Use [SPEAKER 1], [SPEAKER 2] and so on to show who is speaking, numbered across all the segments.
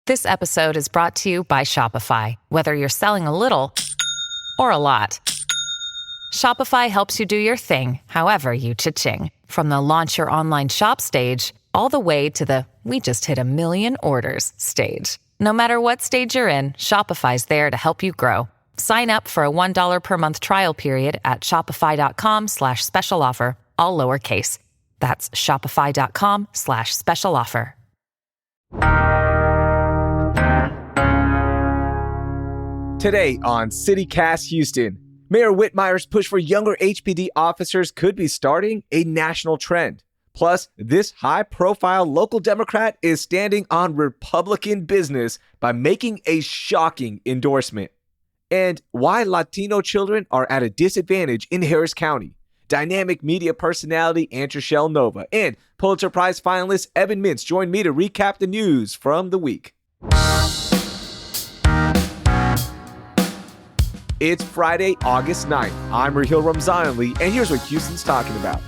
[SPEAKER 1] This episode is brought to you by Shopify. Whether you're selling a little or a lot, Shopify helps you do your thing, however you cha-ching. From the launch your online shop stage, all the way to the we just hit 1 million orders stage. No matter what stage you're in, Shopify's there to help you grow. Sign up for a $1 per month trial period at shopify.com/special offer, all lowercase. That's shopify.com/special offer.
[SPEAKER 2] Today on CityCast Houston, Mayor Whitmire's push for younger HPD officers could be starting a national trend. Plus, this high-profile local Democrat is standing on Republican business by making a shocking endorsement. And why Latino children are at a disadvantage in Harris County. Dynamic media personality Antre'chelle Nova and Pulitzer Prize finalist Evan Mintz join me to recap the news from the week. It's Friday, August 9th. I'm Raheel Ramzanali, and here's what Houston's talking about.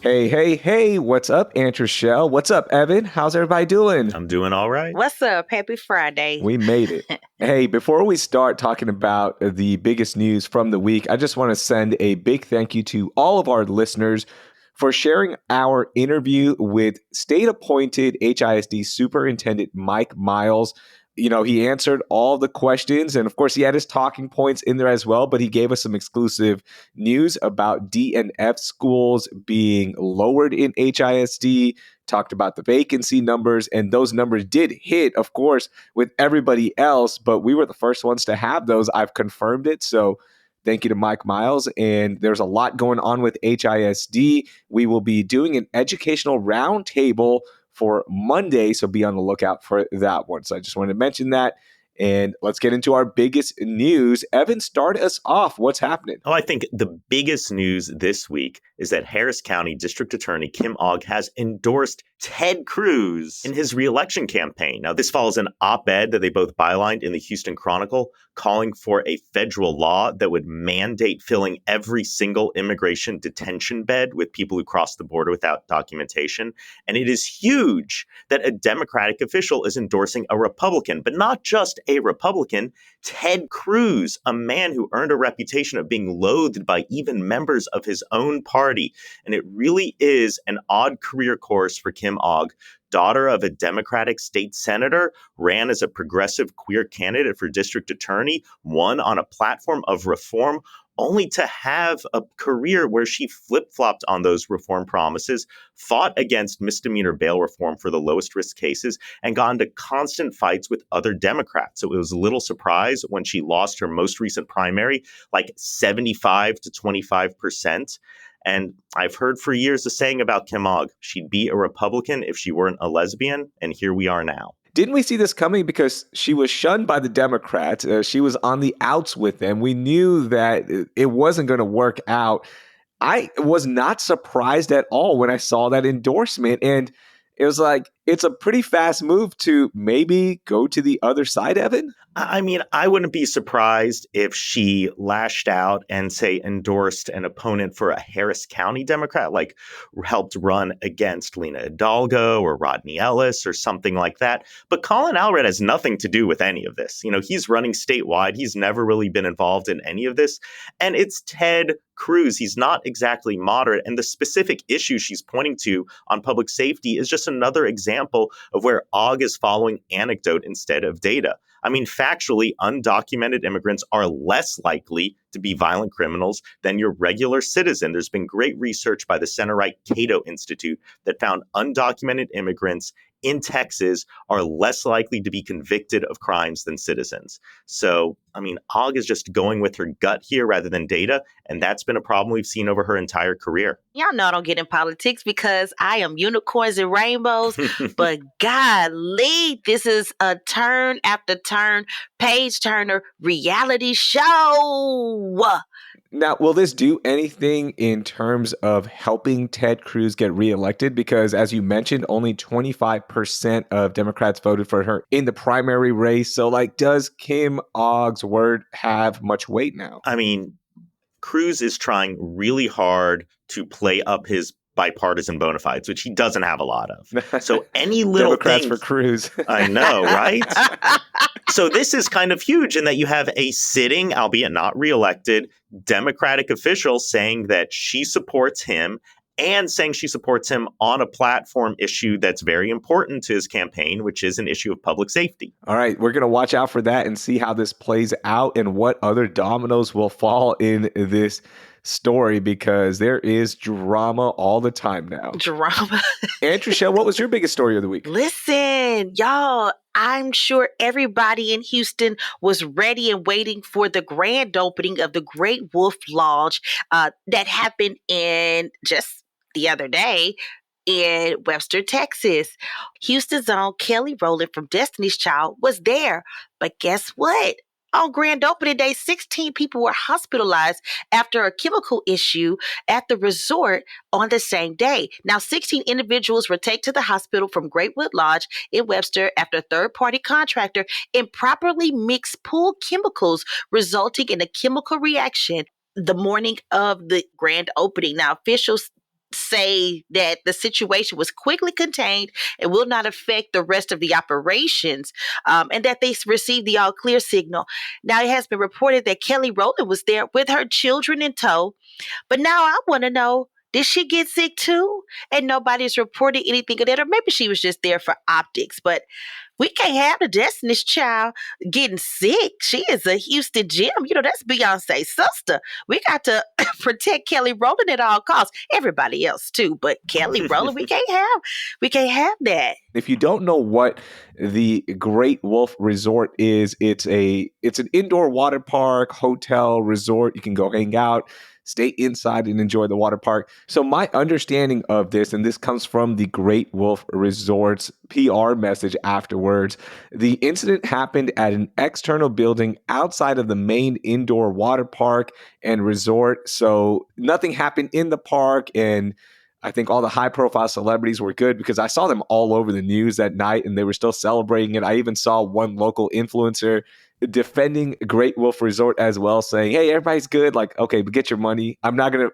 [SPEAKER 2] Hey, what's up, Antre'chelle? What's up, Evan? How's everybody doing?
[SPEAKER 3] I'm doing all right.
[SPEAKER 4] What's up? Happy Friday.
[SPEAKER 2] We made it. Hey, before we start talking about the biggest news from the week, I just want to send a big thank you to all of our listeners for sharing our interview with state-appointed HISD Superintendent Mike Miles. You know, he answered all the questions, and of course, he had his talking points in there as well, but he gave us some exclusive news about D and F schools being lowered in HISD, talked about the vacancy numbers, and those numbers did hit, of course, with everybody else, but we were the first ones to have those. I've confirmed it, so thank you to Mike Miles, and there's a lot going on with HISD. We will be doing an educational roundtable for Monday, so be on the lookout for that one. So I just wanted to mention that, and let's get into our biggest news. Evan, start us off. What's happening?
[SPEAKER 3] I think the biggest news this week is that Harris County District Attorney Kim Ogg has endorsed Ted Cruz in his reelection campaign. Now, this follows an op-ed that they both bylined in the Houston Chronicle, calling for a federal law that would mandate filling every single immigration detention bed with people who cross the border without documentation. And it is huge that a Democratic official is endorsing a Republican, but not just a Republican, Ted Cruz, a man who earned a reputation of being loathed by even members of his own party. And it really is an odd career course for Kim Ogg. Daughter of a Democratic state senator, ran as a progressive queer candidate for district attorney, won on a platform of reform, only to have a career where she flip-flopped on those reform promises, fought against misdemeanor bail reform for the lowest risk cases, and got into constant fights with other Democrats. So it was a little surprise when she lost her most recent primary, like 75 to 25%. And I've heard for years the saying about Kim Ogg, she'd be a Republican if she weren't a lesbian, and here we are now.
[SPEAKER 2] Didn't we see this coming because she was shunned by the Democrats? She was on the outs with them. We knew that it wasn't going to work out. I was not surprised at all when I saw that endorsement. And it was like, it's a pretty fast move to maybe go to the other side, Evan.
[SPEAKER 3] I mean, I wouldn't be surprised if she lashed out and, say, endorsed an opponent for a Harris County Democrat, like helped run against Lena Hidalgo or Rodney Ellis or something like that. But Colin Allred has nothing to do with any of this. You know, he's running statewide. He's never really been involved in any of this. And it's Ted Cruz. He's not exactly moderate. And the specific issue she's pointing to on public safety is just another example of where Ogg is following anecdote instead of data. I mean, factually, undocumented immigrants are less likely to be violent criminals than your regular citizen. There's been great research by the center-right Cato Institute that found undocumented immigrants in Texas are less likely to be convicted of crimes than citizens. So, I mean, Ogg is just going with her gut here rather than data, and that's been a problem we've seen over her entire career.
[SPEAKER 4] Y'all know I don't get in politics because I am unicorns and rainbows, but golly, this is a turn after turn, page turner reality show.
[SPEAKER 2] Now, will this do anything in terms of helping Ted Cruz get reelected? Because as you mentioned, only 25% of Democrats voted for her in the primary race. So, like, does Kim Ogg's word have much weight now?
[SPEAKER 3] I mean, Cruz is trying really hard to play up his bipartisan bona fides, which he doesn't have a lot of. So any little
[SPEAKER 2] Democrats
[SPEAKER 3] thing,
[SPEAKER 2] for Cruz.
[SPEAKER 3] I know, right? So this is kind of huge in that you have a sitting, albeit not reelected, Democratic official saying that she supports him and saying she supports him on a platform issue that's very important to his campaign, which is an issue of public safety.
[SPEAKER 2] All right, we're going to watch out for that and see how this plays out and what other dominoes will fall in this story, because there is drama all the time now.
[SPEAKER 4] Drama.
[SPEAKER 2] Antre'chelle, what was your biggest story of the week?
[SPEAKER 4] Listen, y'all, I'm sure everybody in Houston was ready and waiting for the grand opening of the Great Wolf Lodge that happened in just the other day in Webster, Texas. Houston's own Kelly Rowland from Destiny's Child was there. But guess what? On grand opening day, 16 people were hospitalized after a chemical issue at the resort on the same day. Now, 16 individuals were taken to the hospital from Greatwood Lodge in Webster after a third-party contractor improperly mixed pool chemicals, resulting in a chemical reaction the morning of the grand opening. Now, officials say that the situation was quickly contained and will not affect the rest of the operations, and that they received the all clear signal. Now, it has been reported that Kelly Rowland was there with her children in tow, but now I want to know, did she get sick too? And nobody's reported anything of that, or maybe she was just there for optics. But we can't have the Destiny's Child getting sick. She is a Houston gem. You know, that's Beyonce's sister. We got to protect Kelly Rowland at all costs. Everybody else too, but Kelly Rowland, we can't have that.
[SPEAKER 2] If you don't know what the Great Wolf Resort is, it's an indoor water park, hotel, resort. You can go hang out, stay inside and enjoy the water park. So my understanding of this, and this comes from the Great Wolf Resort's PR message afterwards, the incident happened at an external building outside of the main indoor water park and resort. So nothing happened in the park, and I think all the high-profile celebrities were good because I saw them all over the news that night and they were still celebrating it. I even saw one local influencer defending Great Wolf Resort as well, saying, "Hey, everybody's good. Like, okay, but get your money. I'm not gonna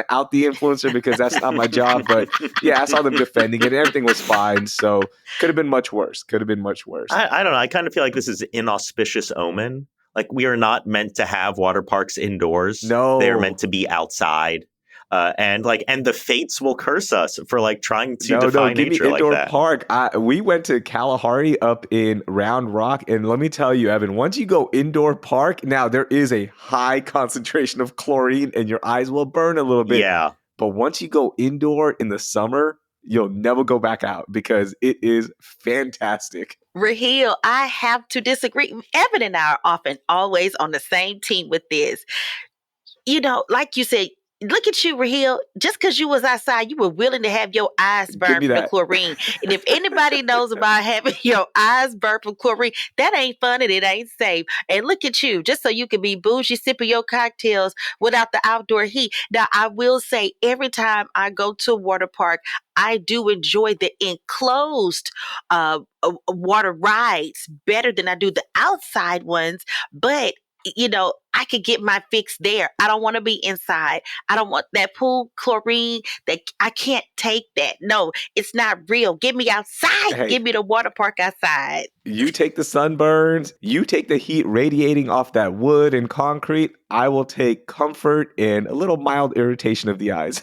[SPEAKER 2] out the influencer because that's not my job." But yeah, I saw them defending it. And everything was fine. So could have been much worse.
[SPEAKER 3] I don't know. I kind of feel like this is an inauspicious omen. Like, we are not meant to have water parks indoors.
[SPEAKER 2] No,
[SPEAKER 3] they're meant to be outside. And the fates will curse us for trying to define nature like that.
[SPEAKER 2] Park. We went to Kalahari up in Round Rock, and let me tell you, Evan, once you go indoor park, now there is a high concentration of chlorine, and your eyes will burn a little bit.
[SPEAKER 3] Yeah,
[SPEAKER 2] but once you go indoor in the summer, you'll never go back out because it is fantastic.
[SPEAKER 4] Raheel, I have to disagree. Evan and I are often always on the same team with this. You know, like you said, look at you, Raheel. Just because you was outside, you were willing to have your eyes burned from the chlorine. And if anybody knows about having your eyes burned from chlorine, that ain't fun and it ain't safe. And look at you, just so you can be bougie sipping your cocktails without the outdoor heat. Now, I will say, every time I go to a water park, I do enjoy the enclosed water rides better than I do the outside ones. But you know, I could get my fix there. I don't want to be inside. I don't want that pool chlorine. That I can't take that. No, it's not real. Get me outside.
[SPEAKER 2] Hey,
[SPEAKER 4] give me the water park outside.
[SPEAKER 2] You take the sunburns. You take the heat radiating off that wood and concrete. I will take comfort and a little mild irritation of the eyes.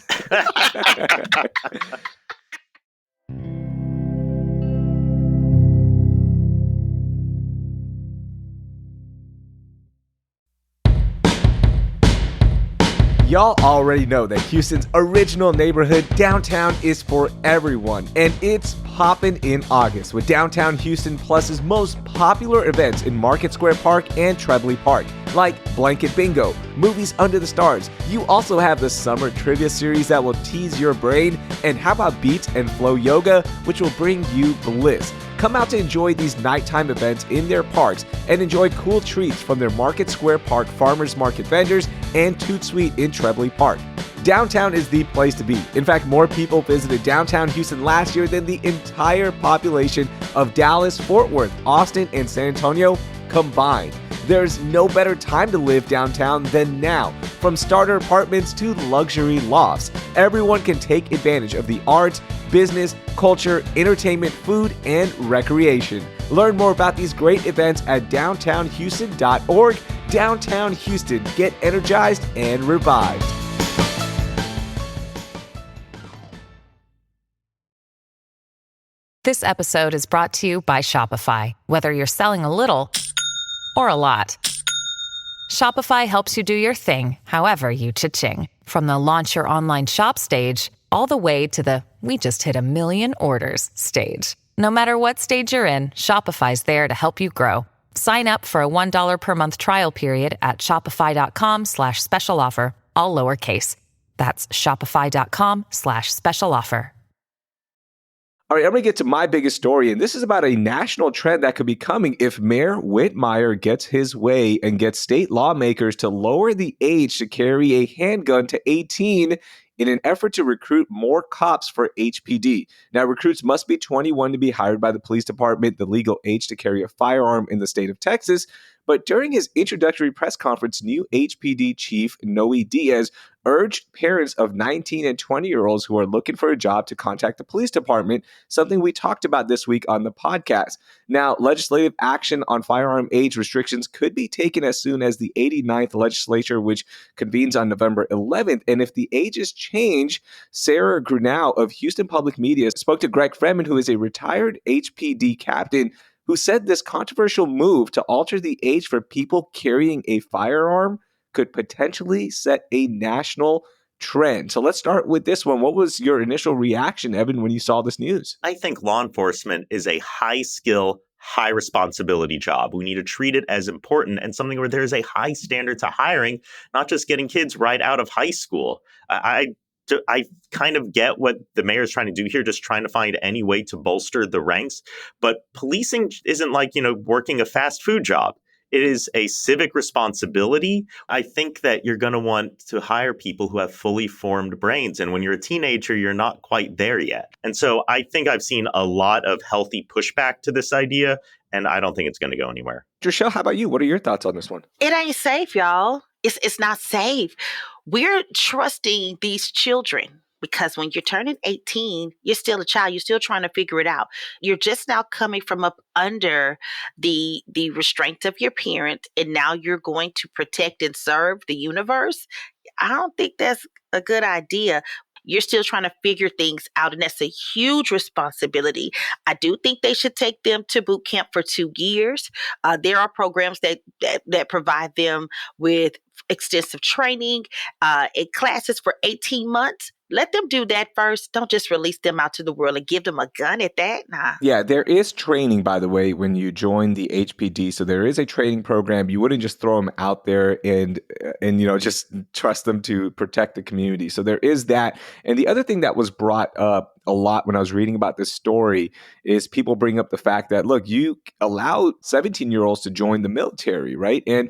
[SPEAKER 2] Y'all already know that Houston's original neighborhood, downtown, is for everyone, and it's popping in August with Downtown Houston Plus's most popular events in Market Square Park and Trebley Park, like Blanket Bingo, Movies Under the Stars. You also have the Summer Trivia Series that will tease your brain, and how about Beats and Flow Yoga, which will bring you bliss. Come out to enjoy these nighttime events in their parks and enjoy cool treats from their Market Square Park farmers market vendors and Toot Suite in Trebley Park. Downtown is the place to be. In fact, more people visited downtown Houston last year than the entire population of Dallas, Fort Worth, Austin, and San Antonio combined. There's no better time to live downtown than now. From starter apartments to luxury lofts, everyone can take advantage of the arts, business, culture, entertainment, food, and recreation. Learn more about these great events at downtownhouston.org. Downtown Houston, get energized and revived.
[SPEAKER 1] This episode is brought to you by Shopify. Whether you're selling a little or a lot, Shopify helps you do your thing, however you cha-ching. From the launch your online shop stage, all the way to the we just hit 1 million orders stage. No matter what stage you're in, Shopify's there to help you grow. Sign up for a $1 per month trial period at shopify.com/special offer, all lowercase. That's shopify.com/special offer.
[SPEAKER 2] All right, I'm going to get to my biggest story, and this is about a national trend that could be coming if Mayor Whitmire gets his way and gets state lawmakers to lower the age to carry a handgun to 18 in an effort to recruit more cops for HPD. Now, recruits must be 21 to be hired by the police department, the legal age to carry a firearm in the state of Texas. But during his introductory press conference, new HPD Chief Noe Diaz urged parents of 19 and 20-year-olds who are looking for a job to contact the police department, something we talked about this week on the podcast. Now, legislative action on firearm age restrictions could be taken as soon as the 89th legislature, which convenes on November 11th. And if the ages change, Sarah Grunow of Houston Public Media spoke to Greg Freeman, who is a retired HPD captain, who said this controversial move to alter the age for people carrying a firearm could potentially set a national trend. So let's start with this one. What was your initial reaction, Evan, when you saw this news?
[SPEAKER 3] I think law enforcement is a high skill, high responsibility job. We need to treat it as important and something where there's a high standard to hiring, not just getting kids right out of high school. I kind of get what the mayor is trying to do here, just trying to find any way to bolster the ranks. But policing isn't like, working a fast food job. It is a civic responsibility. I think that you're going to want to hire people who have fully formed brains. And when you're a teenager, you're not quite there yet. And so I think I've seen a lot of healthy pushback to this idea, and I don't think it's going to go anywhere.
[SPEAKER 2] Antre'chelle, how about you? What are your thoughts on this one?
[SPEAKER 4] It ain't safe, y'all. It's not safe. We're trusting these children because when you're turning 18, you're still a child. You're still trying to figure it out. You're just now coming from up under the restraints of your parent, and now you're going to protect and serve the universe. I don't think that's a good idea. You're still trying to figure things out, and that's a huge responsibility. I do think they should take them to boot camp for 2 years. There are programs that provide them with extensive training and classes for 18 months. Let them do that first. Don't just release them out to the world and give them a gun at that. Nah.
[SPEAKER 2] Yeah, there is training, by the way, when you join the HPD. So there is a training program. You wouldn't just throw them out there and just trust them to protect the community. So there is that. And the other thing that was brought up a lot when I was reading about this story is people bring up the fact that, look, you allowed 17-year-olds to join the military, right? And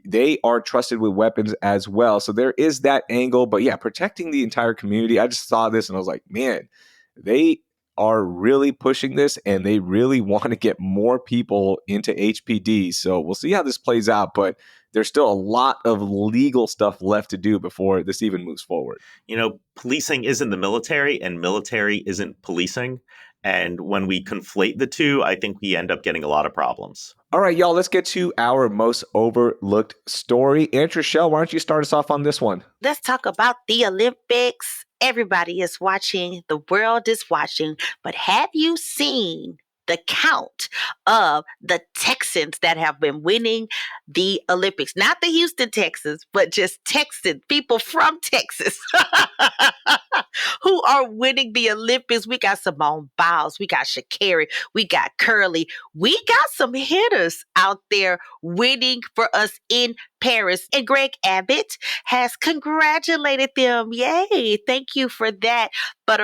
[SPEAKER 2] they are trusted with weapons as well. So there is that angle. But yeah, protecting the entire community. I just saw this and I was like, man, they are really pushing this and they really want to get more people into HPD. So we'll see how this plays out. But there's still a lot of legal stuff left to do before this even moves forward.
[SPEAKER 3] Policing isn't the military and military isn't policing. And when we conflate the two, I think we end up getting a lot of problems.
[SPEAKER 2] All right, y'all, let's get to our most overlooked story. Antre'chelle, why don't you start us off on this one?
[SPEAKER 4] Let's talk about the Olympics. Everybody is watching. The world is watching. But have you seen the count of the Texans that have been winning the Olympics? Not the Houston Texans, but just Texans, people from Texas who are winning the Olympics. We got Simone Biles, we got Sha'Carri, we got Curly. We got some hitters out there winning for us in Paris. And Greg Abbott has congratulated them. Yay. Thank you for that. But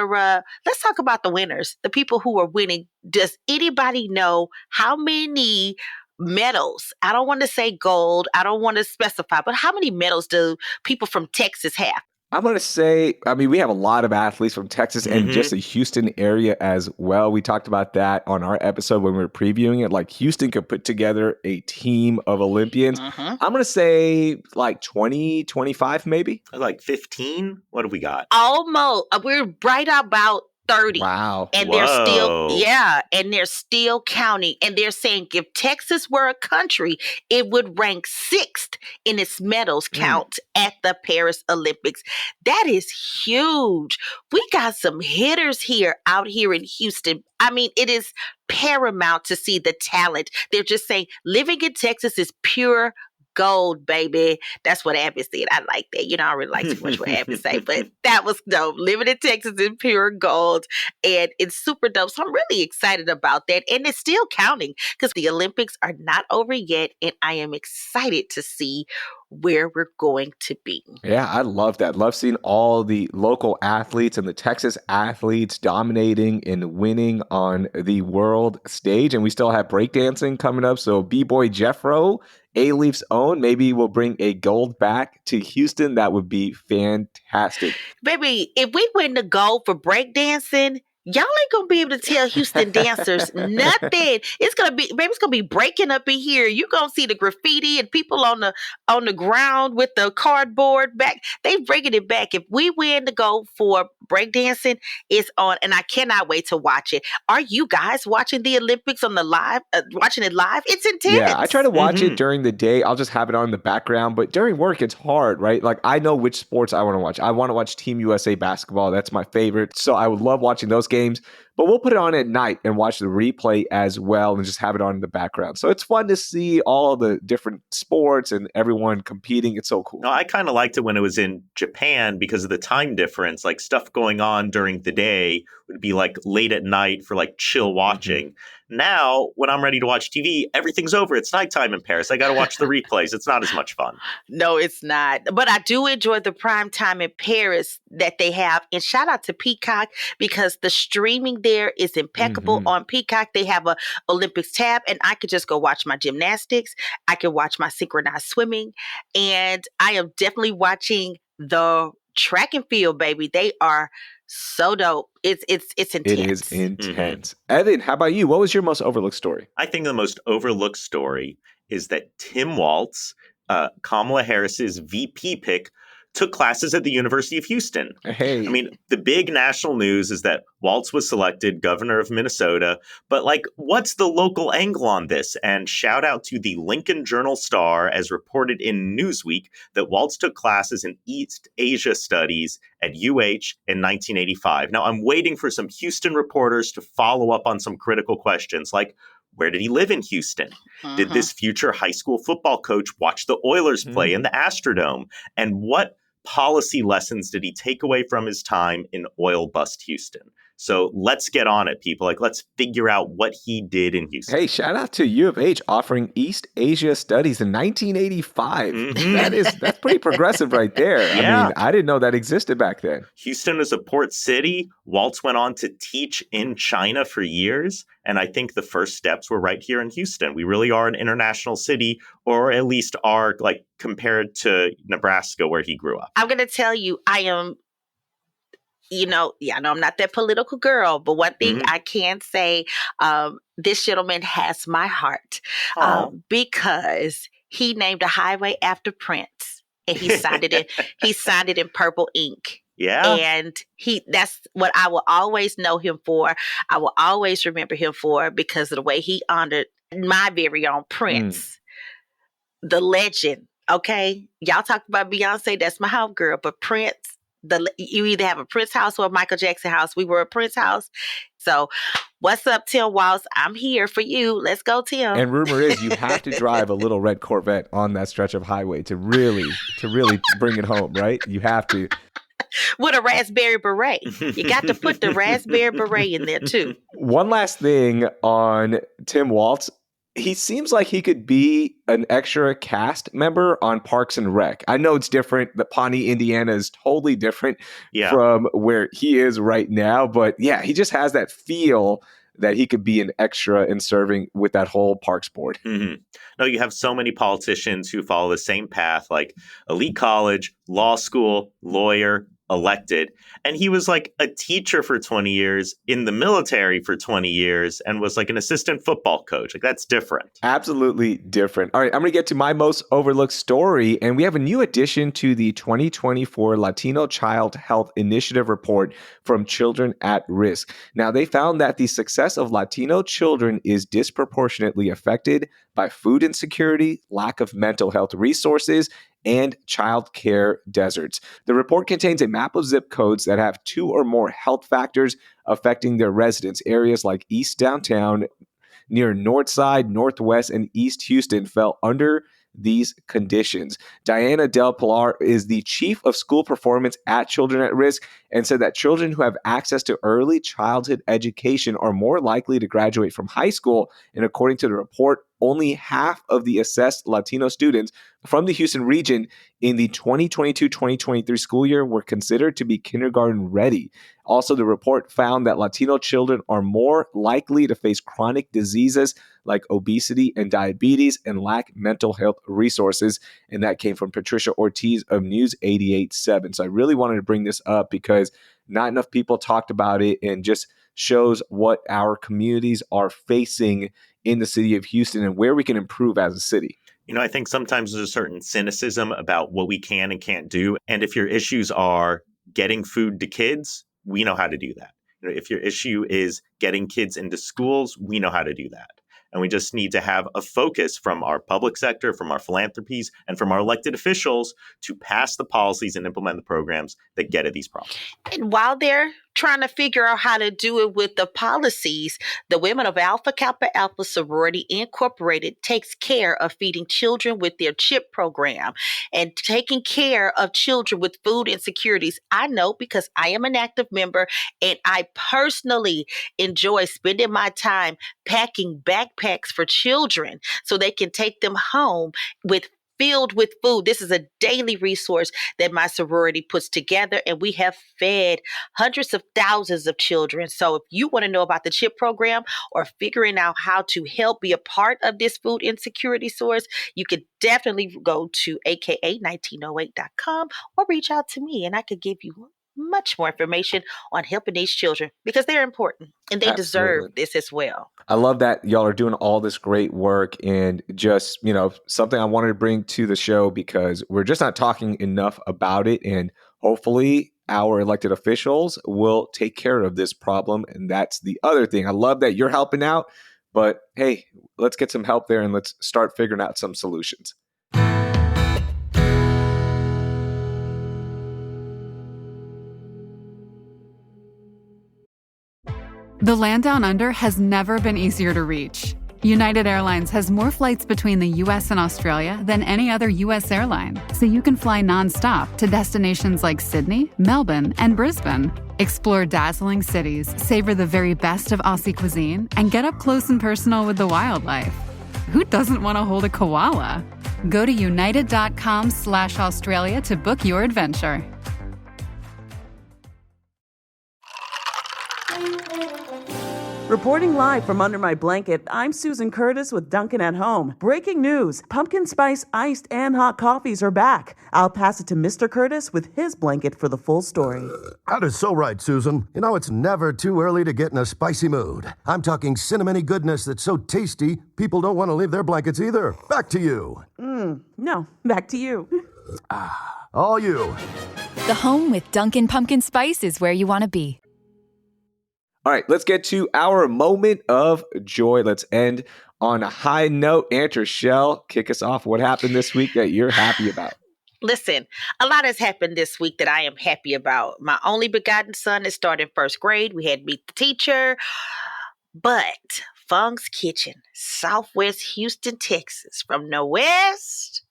[SPEAKER 4] let's talk about the winners, the people who are winning. Does anybody know how many medals? I don't want to say gold. I don't want to specify, but how many medals do people from Texas have?
[SPEAKER 2] I'm going to say, I mean, we have a lot of athletes from Texas and just the Houston area as well. We talked about that on our episode when we were previewing it. Like Houston could put together a team of Olympians. I'm going to say like 20, 25 maybe.
[SPEAKER 3] Like 15? What have we got?
[SPEAKER 4] Almost. We're right about 30.
[SPEAKER 2] Wow.
[SPEAKER 4] And
[SPEAKER 3] Whoa.
[SPEAKER 4] they're still counting. And they're saying if Texas were a country, it would rank 6th in its medals count at the Paris Olympics. That is huge. We got some hitters out here in Houston. I mean, it is paramount to see the talent. They're just saying living in Texas is pure gold, baby. That's what Abby said. I like that. I don't really like too much what Abby say, but that was dope. Living in Texas is pure gold, and it's super dope. So I'm really excited about that, and it's still counting because the Olympics are not over yet, and I am excited to see where we're going to be.
[SPEAKER 2] Yeah, I love that. Love seeing all the local athletes and the Texas athletes dominating and winning on the world stage. And we still have breakdancing coming up. So B-Boy Jeffro, A-Leaf's own, maybe we'll bring a gold back to Houston. That would be fantastic.
[SPEAKER 4] Baby, if we win the gold for breakdancing, y'all ain't gonna be able to tell Houston dancers nothing. It's gonna be breaking up in here. You gonna see the graffiti and people on the ground with the cardboard back. They bringing it back. If we win the gold for breakdancing, it's on, and I cannot wait to watch it. Are you guys watching the Olympics on the live? Watching it live? It's intense.
[SPEAKER 2] Yeah, I try to watch it during the day. I'll just have it on in the background, but during work, it's hard, right? Like I know which sports I want to watch. I want to watch Team USA basketball. That's my favorite. So I would love watching those games. But we'll put it on at night and watch the replay as well and just have it on in the background. So it's fun to see all the different sports and everyone competing. It's so cool.
[SPEAKER 3] No, I kind of liked it when it was in Japan because of the time difference. Like stuff going on during the day would be like late at night for like chill watching. Now, when I'm ready to watch TV, everything's over. It's nighttime in Paris. I got to watch the replays. It's not as much fun.
[SPEAKER 4] No, it's not. But I do enjoy the prime time in Paris that they have. And shout out to Peacock because the streaming there is impeccable. On Peacock, they have a Olympics tab, and I could just go watch my gymnastics. I can watch my synchronized swimming. And I am definitely watching the track and field, baby. They are so dope. It's intense.
[SPEAKER 2] It is intense. Evan, how about you? What was your most overlooked story?
[SPEAKER 3] I think the most overlooked story is that Tim Walz, Kamala Harris's VP pick, took classes at the University of Houston.
[SPEAKER 2] Hey.
[SPEAKER 3] I mean, the big national news is that Walz was selected governor of Minnesota, but like, what's the local angle on this? And shout out to the Lincoln Journal-Star, as reported in Newsweek, that Walz took classes in East Asia Studies at UH in 1985. Now, I'm waiting for some Houston reporters to follow up on some critical questions like, where did he live in Houston? Did this future high school football coach watch the Oilers play in the Astrodome? And what policy lessons did he take away from his time in oil bust Houston? So let's get on it, people. Like, let's figure out what he did in Houston.
[SPEAKER 2] Hey, shout out to U of H offering East Asia Studies in 1985. That's pretty progressive right there.
[SPEAKER 3] Yeah.
[SPEAKER 2] I mean, I didn't know that existed back then.
[SPEAKER 3] Houston is a port city. Walz went on to teach in China for years. And I think the first steps were right here in Houston. We really are an international city, or at least are like compared to Nebraska where he grew up.
[SPEAKER 4] I'm going to tell you, I am, I know I'm not that political girl, but one thing I can say, this gentleman has my heart because he named a highway after Prince, and he signed it in purple ink.
[SPEAKER 3] Yeah.
[SPEAKER 4] And that's what I will always know him for. I will always remember him for because of the way he honored my very own Prince, the legend. Okay. Y'all talk about Beyonce. That's my house girl, but Prince, you either have a Prince house or a Michael Jackson house. We were a Prince house. So what's up, Tim Walz? I'm here for you. Let's go, Tim.
[SPEAKER 2] And rumor is you have to drive a little red Corvette on that stretch of highway to really bring it home, right? You have to.
[SPEAKER 4] With a raspberry beret. You got to put the raspberry beret in there too.
[SPEAKER 2] One last thing on Tim Walz. He seems like he could be an extra cast member on Parks and Rec. I know it's different. The Pawnee, Indiana is totally different from where he is right now. But yeah, he just has that feel that he could be an extra in serving with that whole parks board.
[SPEAKER 3] Mm-hmm. No, you have so many politicians who follow the same path, like elite college, law school, lawyer, elected. And he was like a teacher for 20 years, in the military for 20 years, and was like an assistant football coach. Like, that's different.
[SPEAKER 2] Absolutely different. All right, I'm going to get to my most overlooked story. And we have a new addition to the 2024 Latino Child Health Initiative report from Children at Risk. Now, they found that the success of Latino children is disproportionately affected by food insecurity, lack of mental health resources, and child care deserts. The report contains a map of zip codes that have 2 or more health factors affecting their residents. Areas like East Downtown, near Northside, Northwest, and East Houston fell under these conditions. Diana Del Pilar is the chief of school performance at Children at Risk and said that children who have access to early childhood education are more likely to graduate from high school. And according to the report, only half of the assessed Latino students from the Houston region in the 2022-2023 school year were considered to be kindergarten ready. Also, the report found that Latino children are more likely to face chronic diseases like obesity and diabetes and lack mental health resources. And that came from Patricia Ortiz of News 88.7. So I really wanted to bring this up because not enough people talked about it, and just shows what our communities are facing in the city of Houston and where we can improve as a city.
[SPEAKER 3] You know, I think sometimes there's a certain cynicism about what we can and can't do. And if your issues are getting food to kids, we know how to do that. You know, if your issue is getting kids into schools, we know how to do that. And we just need to have a focus from our public sector, from our philanthropies, and from our elected officials to pass the policies and implement the programs that get at these problems.
[SPEAKER 4] And while they're trying to figure out how to do it with the policies, the women of Alpha Kappa Alpha Sorority Incorporated takes care of feeding children with their CHIP program and taking care of children with food insecurities. I know because I am an active member, and I personally enjoy spending my time packing backpacks for children so they can take them home filled with food. This is a daily resource that my sorority puts together, and we have fed hundreds of thousands of children. So if you want to know about the CHIP program or figuring out how to help be a part of this food insecurity source, you could definitely go to aka1908.com or reach out to me, and I could give you much more information on helping these children because they're important and they deserve this as well.
[SPEAKER 2] I love that y'all are doing all this great work, and just, something I wanted to bring to the show because we're just not talking enough about it, and hopefully our elected officials will take care of this problem. And that's the other thing. I love that you're helping out, but hey, let's get some help there and let's start figuring out some solutions.
[SPEAKER 5] The land down under has never been easier to reach. United Airlines has more flights between the U.S. and Australia than any other U.S. airline, so you can fly nonstop to destinations like Sydney, Melbourne, and Brisbane. Explore dazzling cities, savor the very best of Aussie cuisine, and get up close and personal with the wildlife. Who doesn't want to hold a koala? Go to united.com/Australia to book your adventure.
[SPEAKER 6] Reporting live from under my blanket, I'm Susan Curtis with Dunkin' at Home. Breaking news, pumpkin spice iced and hot coffees are back. I'll pass it to Mr. Curtis with his blanket for the full story.
[SPEAKER 7] That is so right, Susan. You know, it's never too early to get in a spicy mood. I'm talking cinnamony goodness that's so tasty, people don't want to leave their blankets either. Back to you.
[SPEAKER 6] No, back to you.
[SPEAKER 7] All you.
[SPEAKER 8] The home with Dunkin' Pumpkin Spice is where you want to be.
[SPEAKER 2] All right, let's get to our moment of joy. Let's end on a high note. Antre'chelle, kick us off. What happened this week that you're happy about?
[SPEAKER 4] Listen, a lot has happened this week that I am happy about. My only begotten son is starting first grade. We had Meet the Teacher. But Fung's Kitchen, Southwest Houston, Texas, from the West,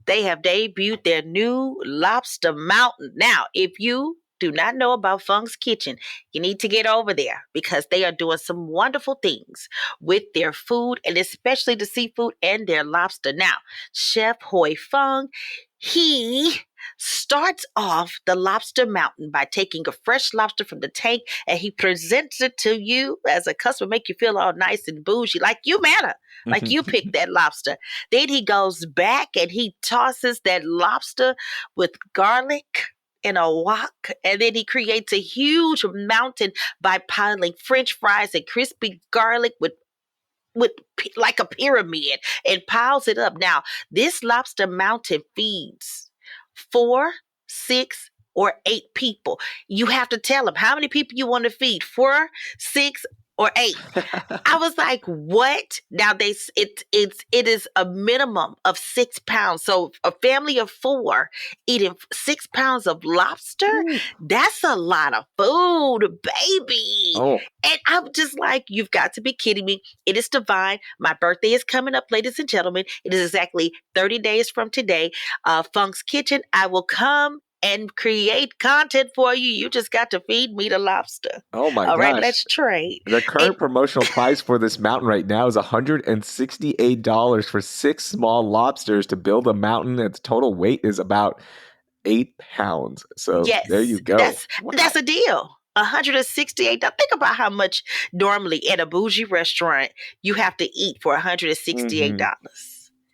[SPEAKER 4] they have debuted their new Lobster Mountain. Now, if you do not know about Fung's Kitchen, you need to get over there because they are doing some wonderful things with their food, and especially the seafood and their lobster. Now, Chef Hoy Fung, he starts off the lobster mountain by taking a fresh lobster from the tank, and he presents it to you as a customer, make you feel all nice and bougie, like you matter, like you picked that lobster. Then he goes back and he tosses that lobster with garlic in a wok, and then he creates a huge mountain by piling French fries and crispy garlic with like a pyramid, and piles it up. Now, this lobster mountain feeds 4, 6, or 8 people. You have to tell them how many people you want to feed. 4, 6, or 8. I was like, what? Now it is a minimum of 6 pounds. So a family of 4 eating 6 pounds of lobster, that's a lot of food, baby.
[SPEAKER 2] Oh.
[SPEAKER 4] And I'm just like, you've got to be kidding me. It is divine. My birthday is coming up, ladies and gentlemen. It is exactly 30 days from today. Funk's Kitchen, I will come and create content for you. You just got to feed me the lobster.
[SPEAKER 2] Oh my gosh.
[SPEAKER 4] All right, let's trade.
[SPEAKER 2] The current promotional price for this mountain right now is $168 for 6 small lobsters to build a mountain. Its total weight is about 8 pounds. So
[SPEAKER 4] yes,
[SPEAKER 2] there you go.
[SPEAKER 4] That's a deal. $168. Think about how much normally at a bougie restaurant you have to eat for $168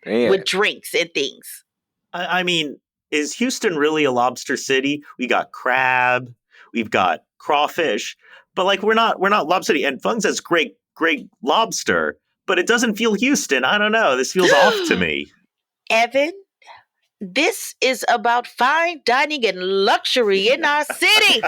[SPEAKER 4] with drinks and things.
[SPEAKER 3] I mean, is Houston really a lobster city? We got crab, we've got crawfish, but like we're not lobster city. And Fung's has great lobster, but it doesn't feel Houston. I don't know. This feels off to me.
[SPEAKER 4] Evan, this is about fine dining and luxury in our city.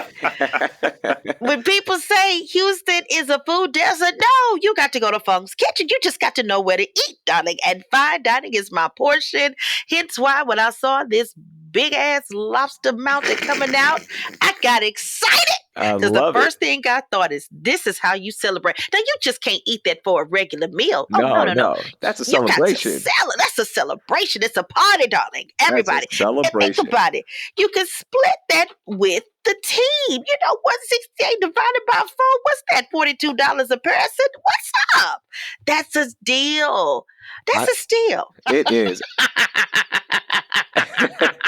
[SPEAKER 4] When people say Houston is a food desert, no, you got to go to Funk's Kitchen. You just got to know where to eat, darling. And fine dining is my portion. Hence why when I saw this big ass lobster mountain coming out, I got excited. Because the first thing I thought is, this is how you celebrate. Now, you just can't eat that for a regular meal.
[SPEAKER 2] No. That's a celebration.
[SPEAKER 4] That's a celebration. It's a party, darling. Everybody.
[SPEAKER 2] That's a celebration.
[SPEAKER 4] And think about it. You can split that with the team. You know, 168 divided by 4. What's that? $42 a person? What's up? That's a deal. That's a steal.
[SPEAKER 2] It is.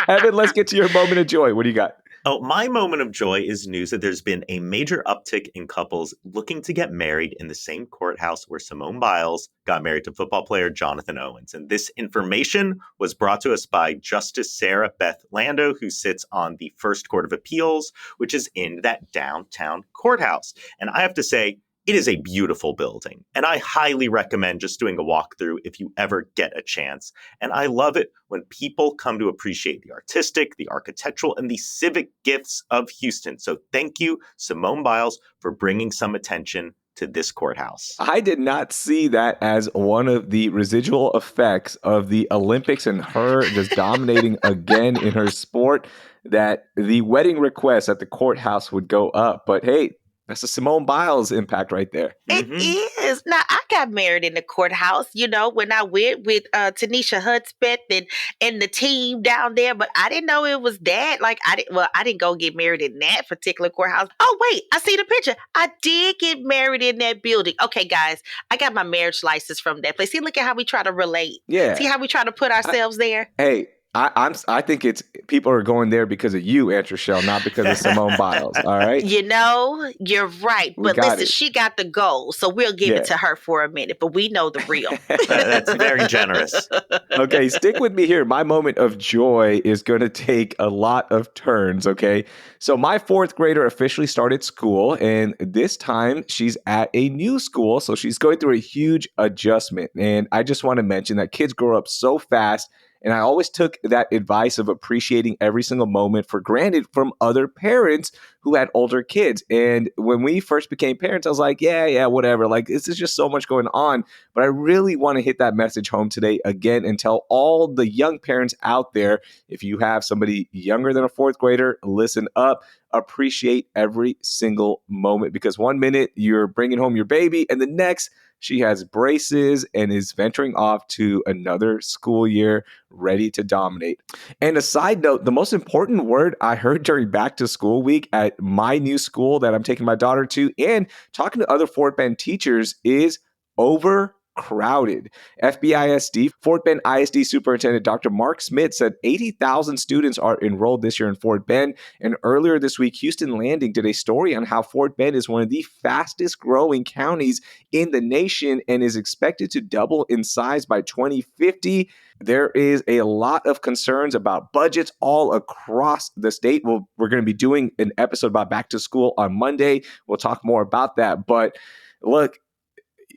[SPEAKER 2] Evan, let's get to your moment of joy. What do you got?
[SPEAKER 3] Oh, my moment of joy is news that there's been a major uptick in couples looking to get married in the same courthouse where Simone Biles got married to football player Jonathan Owens. And this information was brought to us by Justice Sarah Beth Lando, who sits on the First Court of Appeals, which is in that downtown courthouse. And I have to say, it is a beautiful building, and I highly recommend just doing a walkthrough if you ever get a chance. And I love it when people come to appreciate the artistic, the architectural, and the civic gifts of Houston. So thank you, Simone Biles, for bringing some attention to this courthouse.
[SPEAKER 2] I did not see that as one of the residual effects of the Olympics and her just dominating again in her sport, that the wedding requests at the courthouse would go up. But hey, that's a Simone Biles impact right there.
[SPEAKER 4] It is. Now, I got married in the courthouse, you know, when I went with Tanisha Hudspeth and the team down there, but I didn't know it was that. Like, I didn't go get married in that particular courthouse. Oh, wait, I see the picture. I did get married in that building. Okay, guys, I got my marriage license from that place. See, look at how we try to relate.
[SPEAKER 2] Yeah.
[SPEAKER 4] See how we try to put ourselves there?
[SPEAKER 2] Hey, I think it's people are going there because of you, Antre'chelle, not because of Simone Biles. All right.
[SPEAKER 4] You know, you're right. But listen, she got the goal, so we'll give it to her for a minute. But we know the real.
[SPEAKER 3] That's very generous.
[SPEAKER 2] Okay, stick with me here. My moment of joy is going to take a lot of turns. Okay, so my 4th grader officially started school, and this time she's at a new school, so she's going through a huge adjustment. And I just want to mention that kids grow up so fast. And I always took that advice of appreciating every single moment for granted from other parents who had older kids. And when we first became parents, I was like, yeah, whatever. Like, this is just so much going on. But I really want to hit that message home today again and tell all the young parents out there, if you have somebody younger than a 4th grader, listen up. Appreciate every single moment, because one minute you're bringing home your baby and the next she has braces and is venturing off to another school year ready to dominate. And a side note, the most important word I heard during back to school week at my new school that I'm taking my daughter to and talking to other Fort Bend teachers is overwhelmed. crowded. FBISD, Fort Bend ISD Superintendent Dr. Mark Smith said 80,000 students are enrolled this year in Fort Bend. And earlier this week, Houston Landing did a story on how Fort Bend is one of the fastest growing counties in the nation and is expected to double in size by 2050. There is a lot of concerns about budgets all across the state. We're going to be doing an episode about back to school on Monday. We'll talk more about that. But look,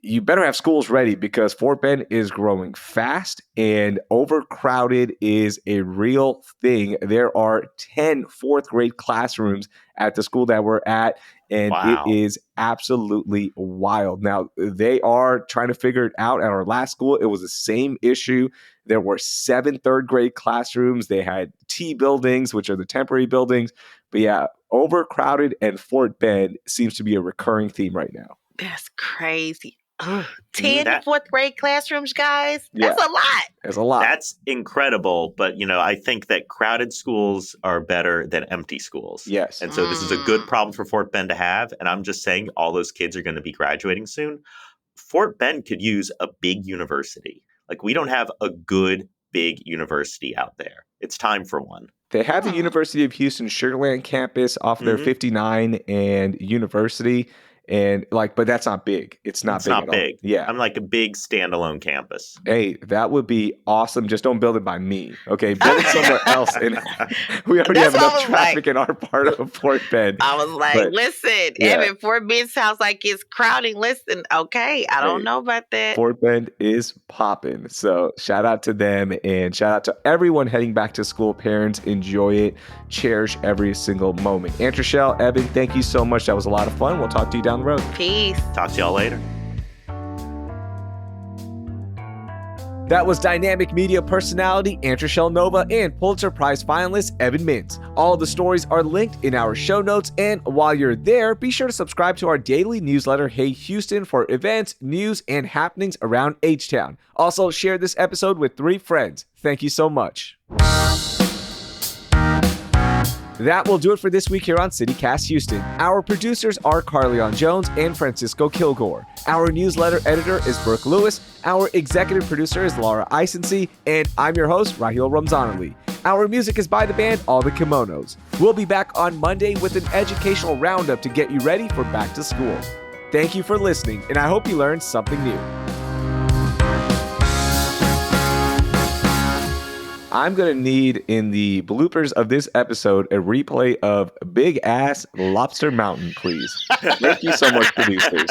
[SPEAKER 2] you better have schools ready because Fort Bend is growing fast and overcrowded is a real thing. There are 10 fourth grade classrooms at the school that we're at, and
[SPEAKER 3] Wow.
[SPEAKER 2] It is absolutely wild. Now, they are trying to figure it out. At our last school, it was the same issue. There were 7 third grade classrooms. They had T buildings, which are the temporary buildings. But yeah, overcrowded and Fort Bend seems to be a recurring theme right now.
[SPEAKER 4] That's crazy. Ugh. 10 fourth grade classrooms, guys. That's a lot.
[SPEAKER 2] There's a lot.
[SPEAKER 3] That's incredible. But, I think that crowded schools are better than empty schools.
[SPEAKER 2] Yes.
[SPEAKER 3] And so this is a good problem for Fort Bend to have. And I'm just saying all those kids are going to be graduating soon. Fort Bend could use a big university. Like, we don't have a good big university out there. It's time for one.
[SPEAKER 2] They have the University of Houston Sugarland campus off their 59 and University. And but that's not big. It's not big at all. Yeah.
[SPEAKER 3] I'm like a big standalone campus.
[SPEAKER 2] Hey, that would be awesome. Just don't build it by me. Okay. Build it somewhere else. And we already have enough traffic in our part of Fort Bend.
[SPEAKER 4] I was like, listen, Evan, Fort Bend sounds like it's crowding. Listen, okay. I don't know about that.
[SPEAKER 2] Fort Bend is popping. So shout out to them and shout out to everyone heading back to school. Parents, enjoy it. Cherish every single moment. Antre'chelle, Evan, thank you so much. That was a lot of fun. We'll talk to you down the road.
[SPEAKER 4] Peace.
[SPEAKER 3] Talk to y'all later.
[SPEAKER 2] That was dynamic media personality Antre'chelle Nova and Pulitzer Prize finalist Evan Mintz. All the stories are linked in our show notes, and while you're there, be sure to subscribe to our daily newsletter, Hey Houston, for events, news, and happenings around H-Town. Also, share this episode with 3 friends. Thank you so much. That will do it for this week here on CityCast Houston. Our producers are Carleon Jones and Francisco Kilgore. Our newsletter editor is Brooke Lewis. Our executive producer is Laura Isensee. And I'm your host, Raheel Ramzanali. Our music is by the band All the Kimonos. We'll be back on Monday with an educational roundup to get you ready for back to school. Thank you for listening, and I hope you learned something new. I'm going to need in the bloopers of this episode a replay of Big Ass Lobster Mountain, please. Thank you so much, producers.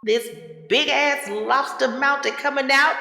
[SPEAKER 4] This big ass lobster mountain coming out.